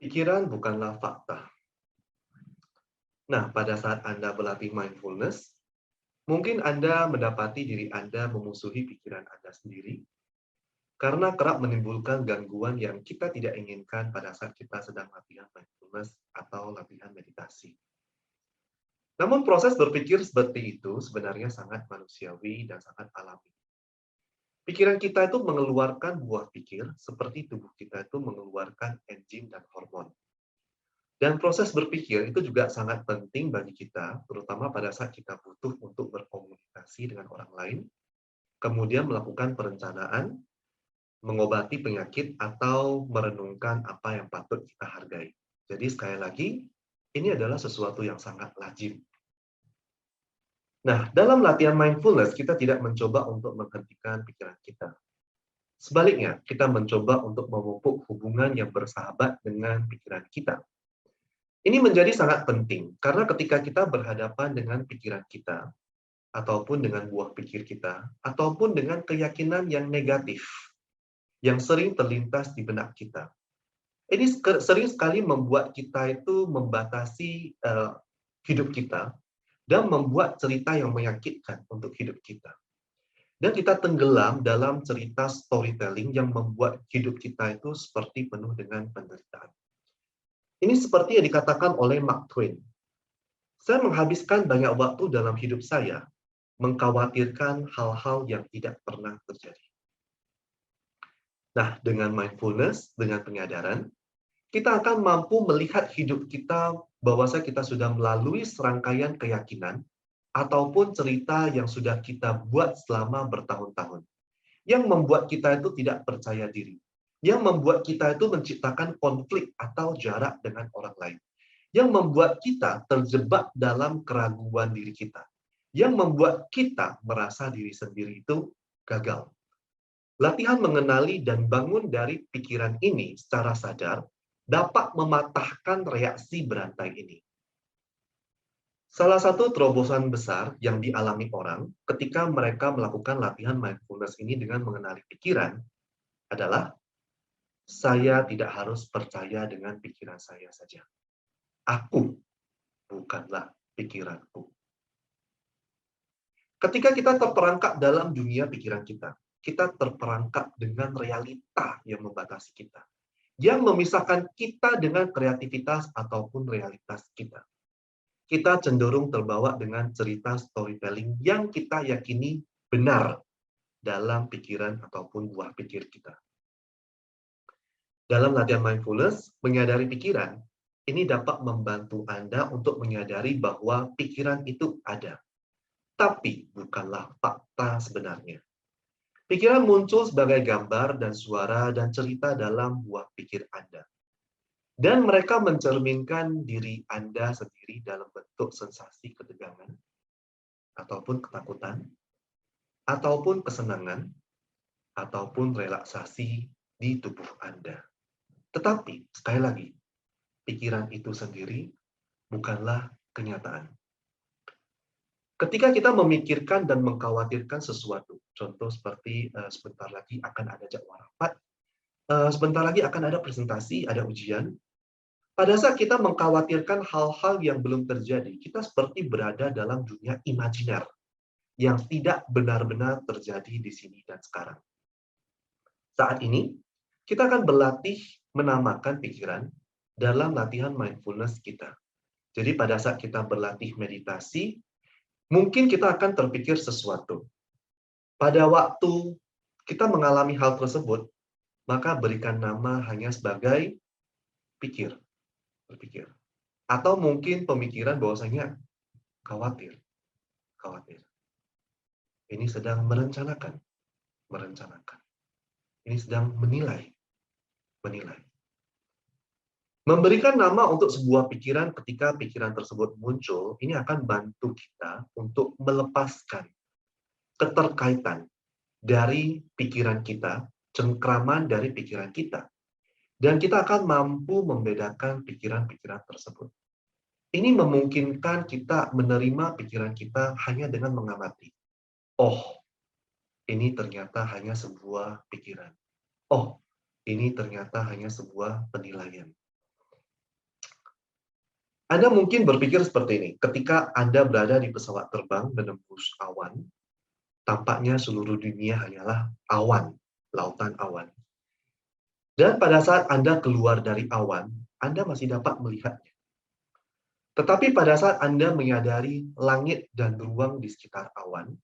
Pikiran bukanlah fakta. Nah, pada saat Anda berlatih mindfulness, mungkin Anda mendapati diri Anda memusuhi pikiran Anda sendiri karena kerap menimbulkan gangguan yang kita tidak inginkan pada saat kita sedang latihan mindfulness atau latihan meditasi. Namun proses berpikir seperti itu sebenarnya sangat manusiawi dan sangat alami. Pikiran kita itu mengeluarkan buah pikir seperti tubuh kita itu mengeluarkan enzim dan hormon. Dan proses berpikir itu juga sangat penting bagi kita, terutama pada saat kita butuh untuk berkomunikasi dengan orang lain, kemudian melakukan perencanaan, mengobati penyakit, atau merenungkan apa yang patut kita hargai. Jadi sekali lagi, ini adalah sesuatu yang sangat lazim. Nah, dalam latihan mindfulness, kita tidak mencoba untuk menghentikan pikiran kita. Sebaliknya, kita mencoba untuk memupuk hubungan yang bersahabat dengan pikiran kita. Ini menjadi sangat penting, karena ketika kita berhadapan dengan pikiran kita, ataupun dengan buah pikir kita, ataupun dengan keyakinan yang negatif, yang sering terlintas di benak kita. Ini sering sekali membuat kita itu membatasi hidup kita, dan membuat cerita yang menyakitkan untuk hidup kita. Dan kita tenggelam dalam cerita storytelling yang membuat hidup kita itu seperti penuh dengan penderitaan. Ini seperti yang dikatakan oleh Mark Twain. Saya menghabiskan banyak waktu dalam hidup saya mengkhawatirkan hal-hal yang tidak pernah terjadi. Nah, dengan mindfulness, dengan penyadaran, kita akan mampu melihat hidup kita bahwa kita sudah melalui serangkaian keyakinan ataupun cerita yang sudah kita buat selama bertahun-tahun. Yang membuat kita itu tidak percaya diri. Yang membuat kita itu menciptakan konflik atau jarak dengan orang lain. Yang membuat kita terjebak dalam keraguan diri kita. Yang membuat kita merasa diri sendiri itu gagal. Latihan mengenali dan bangun dari pikiran ini secara sadar dapat mematahkan reaksi berantai ini. Salah satu terobosan besar yang dialami orang ketika mereka melakukan latihan mindfulness ini dengan mengenali pikiran adalah saya tidak harus percaya dengan pikiran saya saja. Aku bukanlah pikiranku. Ketika kita terperangkap dalam dunia pikiran kita terperangkap dengan realita yang membatasi kita, yang memisahkan kita dengan kreativitas ataupun realitas kita. Kita cenderung terbawa dengan cerita storytelling yang kita yakini benar dalam pikiran ataupun buah pikir kita. Dalam latihan mindfulness, menyadari pikiran, ini dapat membantu Anda untuk menyadari bahwa pikiran itu ada, tapi bukanlah fakta sebenarnya. Pikiran muncul sebagai gambar dan suara dan cerita dalam buah pikir Anda. Dan mereka mencerminkan diri Anda sendiri dalam bentuk sensasi ketegangan, ataupun ketakutan, ataupun kesenangan, ataupun relaksasi di tubuh Anda. Tetapi, sekali lagi, pikiran itu sendiri bukanlah kenyataan. Ketika kita memikirkan dan mengkhawatirkan sesuatu, contoh seperti sebentar lagi akan ada jadwal rapat, sebentar lagi akan ada presentasi, ada ujian. Pada saat kita mengkhawatirkan hal-hal yang belum terjadi, kita seperti berada dalam dunia imajiner yang tidak benar-benar terjadi di sini dan sekarang. Saat ini, kita akan berlatih menamakan pikiran dalam latihan mindfulness kita. Jadi pada saat kita berlatih meditasi, mungkin kita akan terpikir sesuatu. Pada waktu kita mengalami hal tersebut, maka berikan nama hanya sebagai pikir, berpikir. Atau mungkin pemikiran bahwasanya khawatir, khawatir. Ini sedang merencanakan, merencanakan. Ini sedang menilai, menilai. Memberikan nama untuk sebuah pikiran ketika pikiran tersebut muncul, ini akan bantu kita untuk melepaskan keterkaitan dari pikiran kita, cengkraman dari pikiran kita. Dan kita akan mampu membedakan pikiran-pikiran tersebut. Ini memungkinkan kita menerima pikiran kita hanya dengan mengamati. Oh, ini ternyata hanya sebuah pikiran. Oh, ini ternyata hanya sebuah penilaian. Anda mungkin berpikir seperti ini, ketika Anda berada di pesawat terbang menembus awan, tampaknya seluruh dunia hanyalah awan, lautan awan. Dan pada saat Anda keluar dari awan, Anda masih dapat melihatnya. Tetapi pada saat Anda menyadari langit dan ruang di sekitar awan,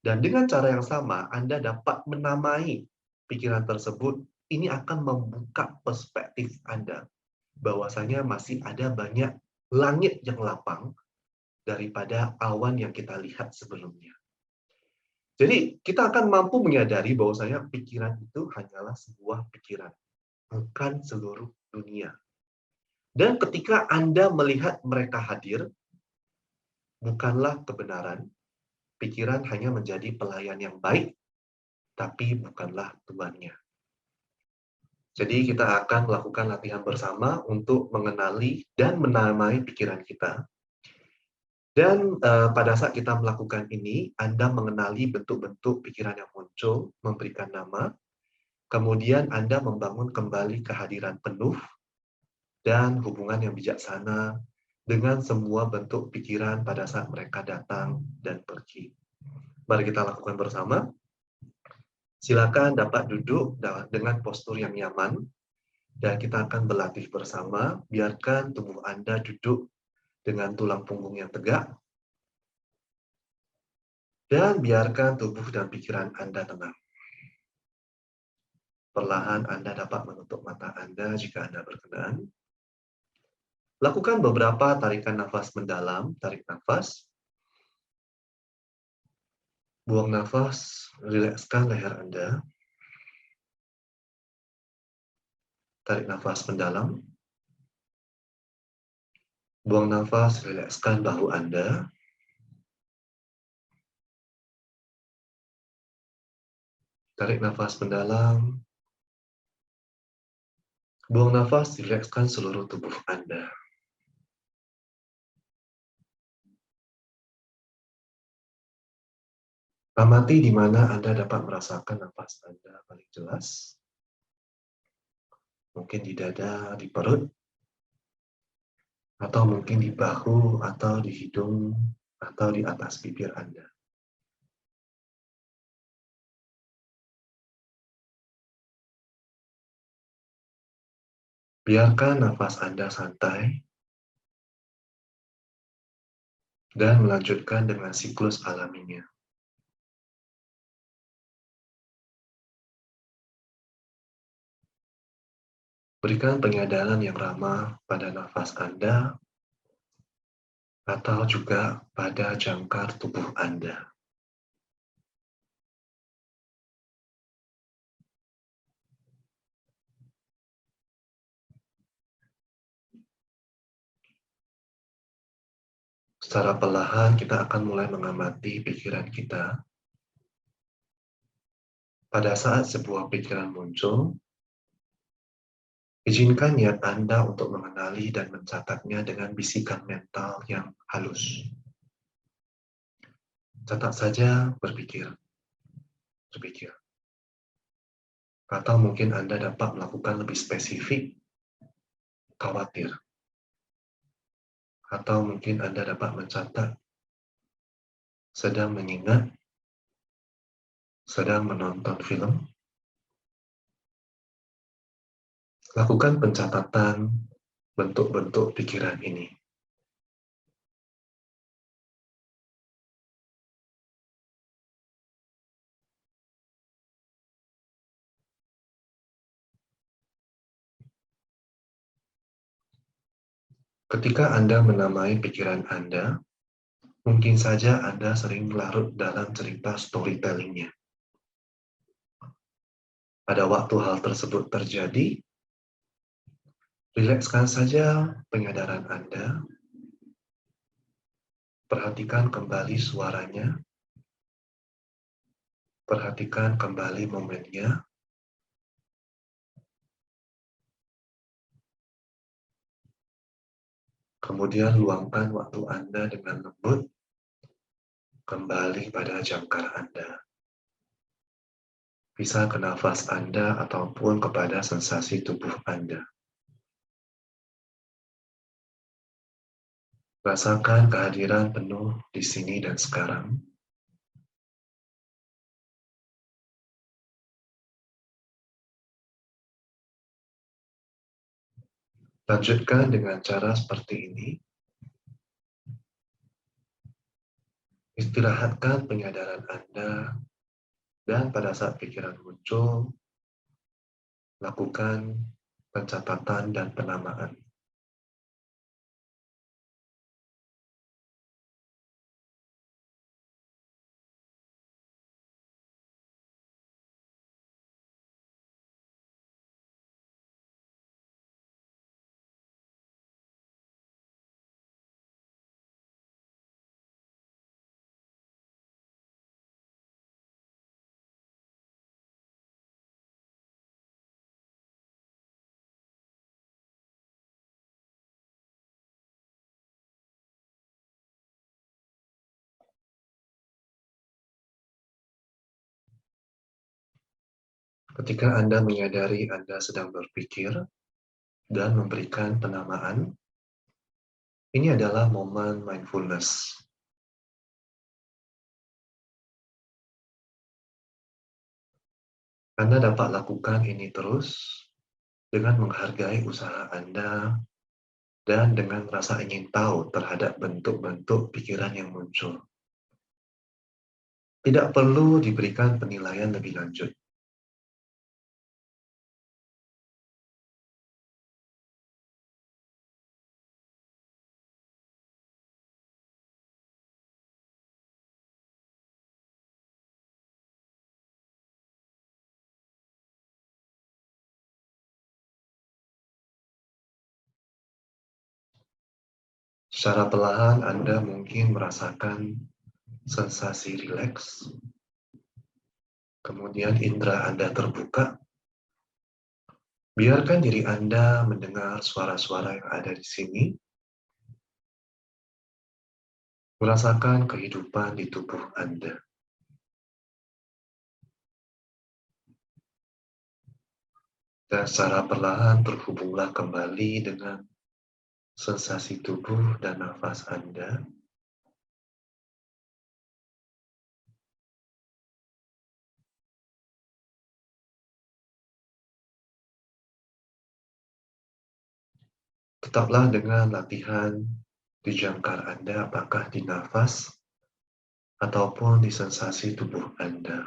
dan dengan cara yang sama, Anda dapat menamai pikiran tersebut, ini akan membuka perspektif Anda, bahwasanya masih ada banyak langit yang lapang daripada awan yang kita lihat sebelumnya. Jadi, kita akan mampu menyadari bahwasanya pikiran itu hanyalah sebuah pikiran, bukan seluruh dunia. Dan ketika Anda melihat mereka hadir, bukanlah kebenaran, pikiran hanya menjadi pelayan yang baik, tapi bukanlah tuannya. Jadi kita akan melakukan latihan bersama untuk mengenali dan menamai pikiran kita. Dan pada saat kita melakukan ini, Anda mengenali bentuk-bentuk pikiran yang muncul, memberikan nama, kemudian Anda membangun kembali kehadiran penuh dan hubungan yang bijaksana dengan semua bentuk pikiran pada saat mereka datang dan pergi. Mari kita lakukan bersama. Silakan dapat duduk dengan postur yang nyaman, dan kita akan berlatih bersama. Biarkan tubuh Anda duduk dengan tulang punggung yang tegak, dan biarkan tubuh dan pikiran Anda tenang. Perlahan Anda dapat menutup mata Anda jika Anda berkenan. Lakukan beberapa tarikan nafas mendalam, tarik nafas. Buang nafas, rilekskan leher Anda. Tarik nafas mendalam. Buang nafas, rilekskan bahu Anda. Tarik nafas mendalam. Buang nafas, rilekskan seluruh tubuh Anda. Amati di mana Anda dapat merasakan nafas Anda paling jelas. Mungkin di dada, di perut, atau mungkin di bahu, atau di hidung, atau di atas bibir Anda. Biarkan nafas Anda santai dan melanjutkan dengan siklus alaminya. Berikan penyadaran yang ramah pada nafas Anda atau juga pada jangkar tubuh Anda. Secara perlahan kita akan mulai mengamati pikiran kita. Pada saat sebuah pikiran muncul, izinkan niat Anda untuk mengenali dan mencatatnya dengan bisikan mental yang halus. Catat saja, berpikir. Atau mungkin Anda dapat melakukan lebih spesifik, khawatir. Atau mungkin Anda dapat mencatat, sedang mengingat, sedang menonton film. Lakukan pencatatan bentuk-bentuk pikiran ini. Ketika Anda menamai pikiran Anda, mungkin saja Anda sering larut dalam cerita storytelling-nya. Pada waktu hal tersebut terjadi, rilekskan saja penyadaran Anda, perhatikan kembali suaranya, perhatikan kembali momennya, kemudian luangkan waktu Anda dengan lembut kembali pada jangkar Anda. Bisa ke nafas Anda ataupun kepada sensasi tubuh Anda. Rasakan kehadiran penuh di sini dan sekarang. Lanjutkan dengan cara seperti ini. Istirahatkan penyadaran Anda, dan pada saat pikiran muncul, lakukan pencatatan dan penamaan. Ketika Anda menyadari Anda sedang berpikir dan memberikan penamaan, ini adalah momen mindfulness. Anda dapat lakukan ini terus dengan menghargai usaha Anda dan dengan rasa ingin tahu terhadap bentuk-bentuk pikiran yang muncul. Tidak perlu diberikan penilaian lebih lanjut. Secara perlahan Anda mungkin merasakan sensasi rileks, kemudian indera Anda terbuka. Biarkan diri Anda mendengar suara-suara yang ada di sini, merasakan kehidupan di tubuh Anda. Dan secara perlahan terhubunglah kembali dengan sensasi tubuh dan nafas Anda. Tetaplah dengan latihan di jangkar Anda, apakah di nafas ataupun di sensasi tubuh Anda.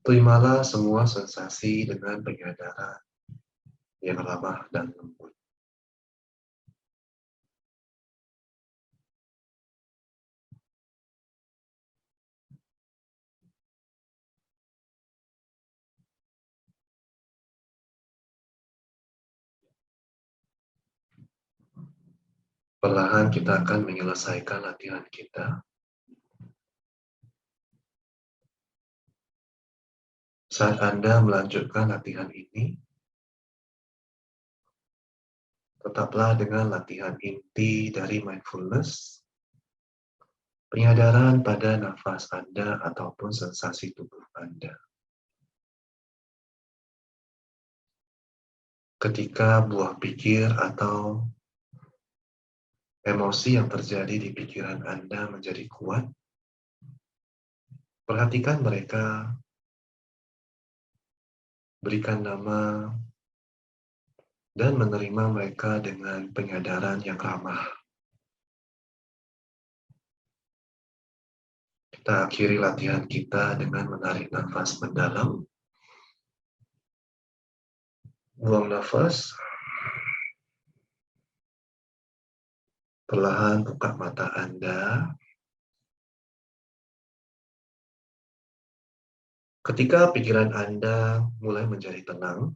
Terimalah semua sensasi dengan penyadaran yang ramah dan lembut. Perlahan kita akan menyelesaikan latihan kita. Saat Anda melanjutkan latihan ini, tetaplah dengan latihan inti dari mindfulness, penyadaran pada nafas Anda ataupun sensasi tubuh Anda. Ketika buah pikir atau emosi yang terjadi di pikiran Anda menjadi kuat, perhatikan mereka, berikan nama, dan menerima mereka dengan penyadaran yang ramah. Kita akhiri latihan kita dengan menarik nafas mendalam. Buang nafas. Perlahan buka mata Anda. Ketika pikiran Anda mulai menjadi tenang,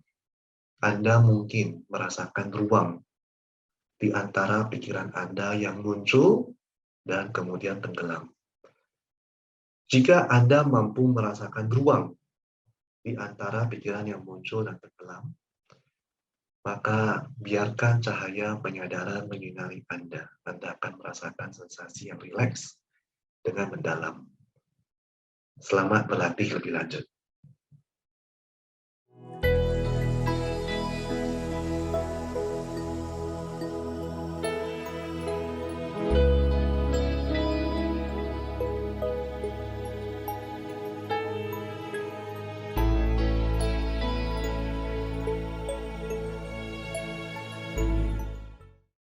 Anda mungkin merasakan ruang di antara pikiran Anda yang muncul dan kemudian tenggelam. Jika Anda mampu merasakan ruang di antara pikiran yang muncul dan tenggelam, maka biarkan cahaya penyadaran menyinari Anda. Anda akan merasakan sensasi yang rileks dengan mendalam. Selamat berlatih lebih lanjut.